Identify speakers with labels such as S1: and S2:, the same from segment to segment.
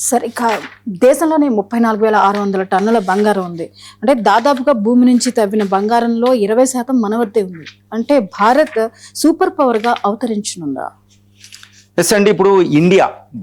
S1: సరే ఇక దేశంలోనే 34,600 టన్నుల బంగారం ఉంది. అంటే దాదాపుగా భూమి నుంచి తవ్విన బంగారంలో 20% మన వద్దే ఉంది. అంటే భారత్ సూపర్ పవర్గా అవతరించనుందా?
S2: ఎస్ అండి. ఇప్పుడు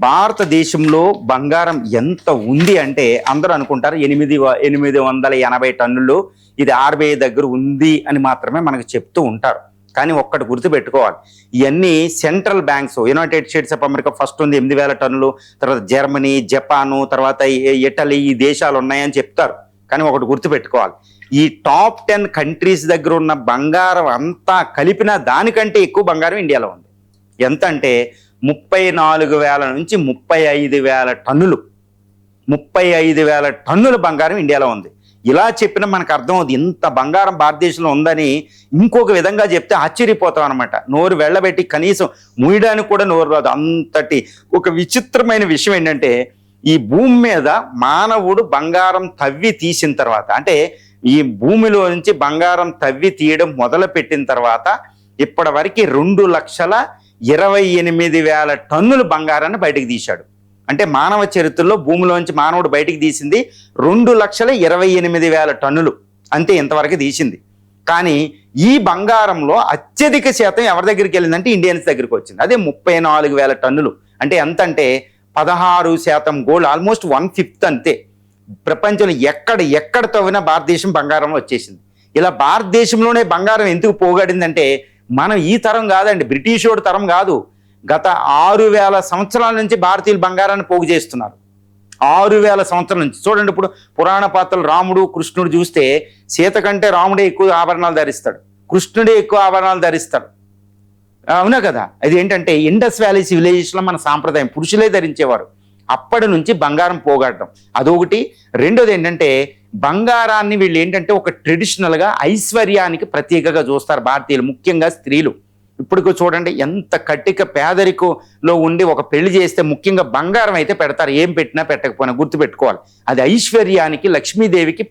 S2: భారతదేశంలో బంగారం ఎంత ఉంది అంటే అందరూ అనుకుంటారు 880 టన్నులు, ఇది RBI దగ్గర ఉంది అని మాత్రమే మనకు చెప్తూ ఉంటారు. కానీ ఒక్కటి గుర్తుపెట్టుకోవాలి, ఇవన్నీ central banks, United states of America first ఉంది 8,000 టన్నులు, తర్వాత జర్మనీ, జపాను, తర్వాత ఇటలీ, ఈ దేశాలు ఉన్నాయని చెప్తారు. కానీ ఒకటి గుర్తుపెట్టుకోవాలి, ఈ టాప్ 10 కంట్రీస్ దగ్గర ఉన్న బంగారం అంతా కలిపిన దానికంటే ఎక్కువ బంగారం ఇండియాలో ఉంది. ఎంత అంటే 34,000 నుంచి 35,000 టన్నులు, 35,000 టన్నుల బంగారం ఇండియాలో ఉంది. ఇలా చెప్పినా మనకు అర్థం అవుతుంది ఇంత బంగారం భారతదేశంలో ఉందని. ఇంకొక విధంగా చెప్తే ఆశ్చర్యపోతాం అనమాట. నోరు వెళ్ళబెట్టి కనీసం మూయడానికి కూడా నోరు రాదు. అంతటి ఒక విచిత్రమైన విషయం ఏంటంటే, ఈ భూమి మీద మానవుడు బంగారం తవ్వి తీసిన తర్వాత, అంటే ఈ భూమిలో నుంచి బంగారం తవ్వి తీయడం మొదలు పెట్టిన తర్వాత ఇప్పటి వరకు 2,28,000 టన్నుల బంగారాన్ని బయటకు తీశాడు. అంటే మానవ చరిత్రలో భూమిలోంచి మానవుడు బయటికి తీసింది 2,28,000 టన్నులు, అంతే ఇంతవరకు తీసింది. కానీ ఈ బంగారంలో అత్యధిక శాతం ఎవరి దగ్గరికి వెళ్ళిందంటే ఇండియన్స్ దగ్గరికి వచ్చింది. అదే 34,000 టన్నులు. అంటే ఎంత అంటే 16% గోల్డ్, ఆల్మోస్ట్ 1/5 అంతే. ప్రపంచంలో ఎక్కడ తవ్వినా భారతదేశం బంగారంలో వచ్చేసింది. ఇలా భారతదేశంలోనే బంగారం ఎందుకు పోగడిందంటే, మనం ఈ తరం కాదండి, బ్రిటిష్ వాడి తరం కాదు, గత 6,000 సంవత్సరాల నుంచి భారతీయులు బంగారాన్ని పోగు చేస్తున్నారు. 6,000 సంవత్సరాల నుంచి. చూడండి, ఇప్పుడు పురాణ పాత్రలు రాముడు, కృష్ణుడు చూస్తే సీత కంటే రాముడే ఎక్కువ ఆభరణాలు ధరిస్తాడు, కృష్ణుడే ఎక్కువ ఆభరణాలు ధరిస్తాడు. అవునా కదా? అది ఏంటంటే ఇండస్ వ్యాలీ సివిలైజేషన్లో మన సాంప్రదాయం, పురుషులే ధరించేవారు. అప్పటి నుంచి బంగారం పోగొట్టడం అదొకటి. రెండోది ఏంటంటే, బంగారాన్ని వీళ్ళు ఏంటంటే ఒక ట్రెడిషనల్గా ఐశ్వర్యానికి ప్రత్యేకగా చూస్తారు భారతీయులు, ముఖ్యంగా స్త్రీలు. ఇప్పుడు చూడండి, ఎంత కట్టిక పేదరికంలో ఉండి ఒక పెళ్లి చేస్తే ముఖ్యంగా బంగారం అయితే పెడతారు, ఏం పెట్టినా పెట్టకపోయినా గుర్తుపెట్టుకోవాలి. అది ఐశ్వర్యానికి, లక్ష్మీదేవికి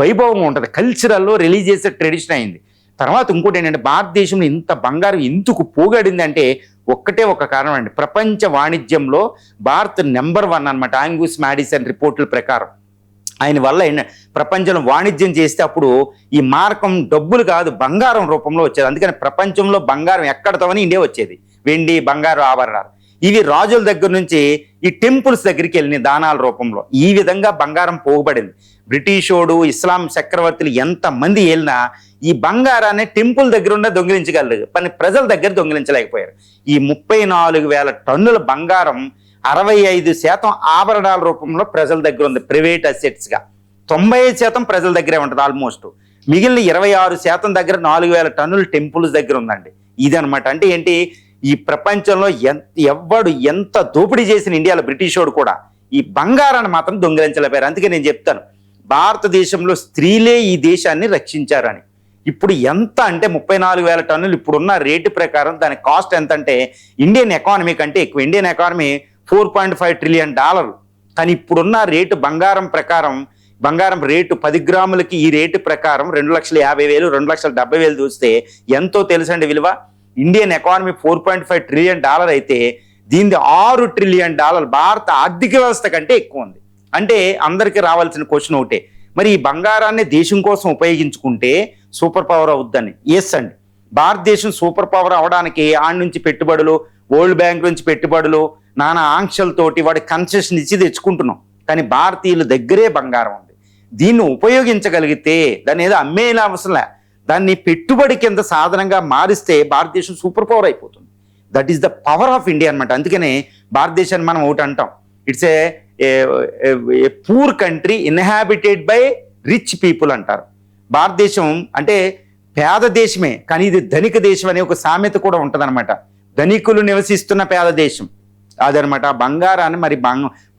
S2: వైభవం ఉంటుంది. కల్చరల్లో రిలీజియస్ ట్రెడిషన్ అయింది. తర్వాత ఇంకోటి ఏంటంటే, భారతదేశంలో ఇంత బంగారం ఎందుకు పోగడింది అంటే ఒక్కటే ఒక కారణం అండి. ప్రపంచ వాణిజ్యంలో భారత్ నెంబర్ 1 అనమాట. యాంగూస్ మాడిసన్ రిపోర్టుల ప్రకారం ఆయన వల్ల ప్రపంచంలో వాణిజ్యం చేస్తే అప్పుడు ఈ మార్కం డబ్బులు కాదు, బంగారం రూపంలో వచ్చేది. అందుకని ప్రపంచంలో బంగారం ఎక్కడతోని ఇండియా వచ్చేది, వెండి, బంగారు ఆభరణాలు. ఇవి రాజుల దగ్గర నుంచి ఈ టెంపుల్స్ దగ్గరికి వెళ్ళిన దానాల రూపంలో. ఈ విధంగా బంగారం పోగుపడింది. బ్రిటిషోడు, ఇస్లాం చక్రవర్తులు ఎంతమంది వెళ్ళినా ఈ బంగారాన్ని టెంపుల్ దగ్గర ఉన్న దొంగిలించగలరు, కానీ ప్రజల దగ్గర దొంగిలించలేకపోయారు. ఈ 34,000 టన్నుల బంగారం 65% ఆభరణాల రూపంలో ప్రజల దగ్గర ఉంది, ప్రైవేట్ అసెట్స్గా. 95% ప్రజల దగ్గరే ఉంటుంది ఆల్మోస్ట్. మిగిలిన 26% దగ్గర 4,000 టన్నులు టెంపుల్స్ దగ్గర ఉందండి. ఇదనమాట. అంటే ఏంటి, ఈ ప్రపంచంలో ఎవ్వడు ఎంత దోపిడీ చేసిన ఇండియాలో బ్రిటిషోడు కూడా ఈ బంగారాన్ని మాత్రం దొంగిలించలేపారు. అందుకే నేను చెప్తాను, భారతదేశంలో స్త్రీలే ఈ దేశాన్ని రక్షించారని. ఇప్పుడు ఎంత అంటే 34,000 టన్నులు ఇప్పుడున్న రేటు ప్రకారం దాని కాస్ట్ ఎంత అంటే ఇండియన్ ఎకానమీ కంటే ఎక్కువ. Indian economy $4.5 trillion. కానీ ఇప్పుడున్న రేటు బంగారం ప్రకారం, బంగారం రేటు 10 గ్రాములకి ఈ రేటు ప్రకారం 2,50,000, 2,70,000 చూస్తే ఎంతో తెలుసండి విలువ. ఇండియన్ ఎకానమీ $4.5 ట్రిలియన్ అయితే దీనిది $6 ట్రిలియన్ భారత ఆర్థిక వ్యవస్థ కంటే ఎక్కువ ఉంది. అంటే అందరికీ రావాల్సిన క్వశ్చన్ ఒకటే, మరి ఈ బంగారాన్ని దేశం కోసం ఉపయోగించుకుంటే సూపర్ పవర్ అవుద్దని. ఎస్ అండి, భారతదేశం సూపర్ పవర్ అవడానికి ఆడ నుంచి పెట్టుబడులు, వరల్డ్ బ్యాంక్ నుంచి పెట్టుబడులు, నానా ఆంక్షలతోటి వాడి కన్సెషన్ ఇచ్చి తెచ్చుకుంటున్నాం. కానీ భారతీయుల దగ్గరే బంగారం ఉంది. దీన్ని ఉపయోగించగలిగితే దాన్ని ఏదో అమ్మేలా అవసరంలే, దాన్ని పెట్టుబడి కింద సాధనంగా మారిస్తే భారతదేశం సూపర్ పవర్ అయిపోతుంది. That is the power of India అనమాట. అందుకనే భారతదేశాన్ని మనం ఒకటి అంటాం, it's a poor country inhabited by rich people అంటారు. భారతదేశం అంటే పేద దేశమే, కానీ ఇది ధనిక దేశం అనే ఒక సామెత కూడా ఉంటుందన్నమాట. ధనికులు నివసిస్తున్న పేద దేశం అదనమాట. బంగారాన్ని మరి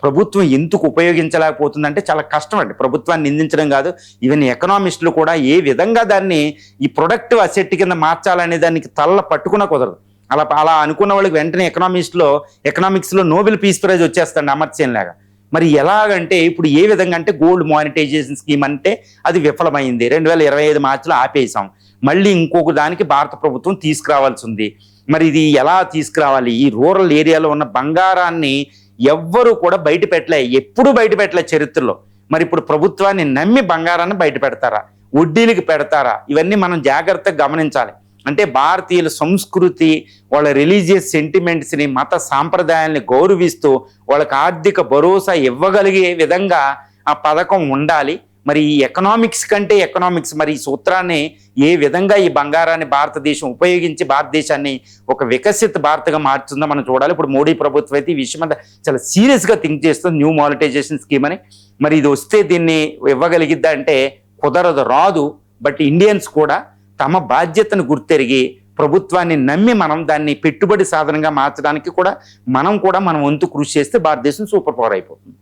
S2: ప్రభుత్వం ఎందుకు ఉపయోగించలేకపోతుందంటే చాలా కష్టం అండి. ప్రభుత్వాన్ని నిందించడం కాదు, ఈవెన్ ఎకనామిస్టులు కూడా ఏ విధంగా దాన్ని ఈ ప్రొడక్టివ్ అసెట్ కింద మార్చాలనే దానికి తల్ల పట్టుకున్నా కుదరదు. అలా అనుకున్న వాళ్ళకి వెంటనే ఎకనామిక్స్లో నోబెల్ పీస్ ప్రైజ్ వచ్చేస్తుంది అమర్త్యసేన్ లాగా. మరి ఎలాగంటే ఇప్పుడు ఏ విధంగా అంటే గోల్డ్ మానిటైజేషన్ స్కీమ్ అంటే అది విఫలమైంది. 2025 మార్చిలో ఆపేసాం. మళ్ళీ ఇంకొక దానికి భారత ప్రభుత్వం తీసుకురావాల్సి ఉంది. మరి ఇది ఎలా తీసుకురావాలి? ఈ రూరల్ ఏరియాలో ఉన్న బంగారాన్ని ఎవ్వరూ కూడా బయట పెట్టలే, ఎప్పుడు బయట పెట్టలే చరిత్రలో. మరి ఇప్పుడు ప్రభుత్వాన్ని నమ్మి బంగారాన్ని బయట పెడతారా, వడ్డీలకు పెడతారా? ఇవన్నీ మనం జాగ్రత్తగా గమనించాలి. అంటే భారతీయుల సంస్కృతి, వాళ్ళ రిలీజియస్ సెంటిమెంట్స్ని, మత సాంప్రదాయాల్ని గౌరవిస్తూ వాళ్ళకి ఆర్థిక భరోసా ఇవ్వగలిగే విధంగా ఆ పథకం ఉండాలి. మరి ఈ ఎకనామిక్స్ కంటే ఎకనామిక్స్, మరి ఈ సూత్రాన్ని ఏ విధంగా ఈ బంగారాన్ని భారతదేశం ఉపయోగించి భారతదేశాన్ని ఒక వికసిత భారత్గా మార్చుందో మనం చూడాలి. ఇప్పుడు మోడీ ప్రభుత్వం అయితే ఈ విషయం అంతా చాలా సీరియస్గా థింక్ చేస్తుంది, న్యూ మానిటైజేషన్ స్కీమ్ అని. మరి ఇది వస్తే దీన్ని ఇవ్వగలిగిద్దా అంటే కుదరదు, రాదు. బట్ ఇండియన్స్ కూడా తమ బాధ్యతను గుర్తెరిగి ప్రభుత్వాన్ని నమ్మి మనం దాన్ని పెట్టుబడి సాధనంగా మార్చడానికి కూడా మనం వంతు కృషి చేస్తే భారతదేశం సూపర్ పవర్ అయిపోతుంది.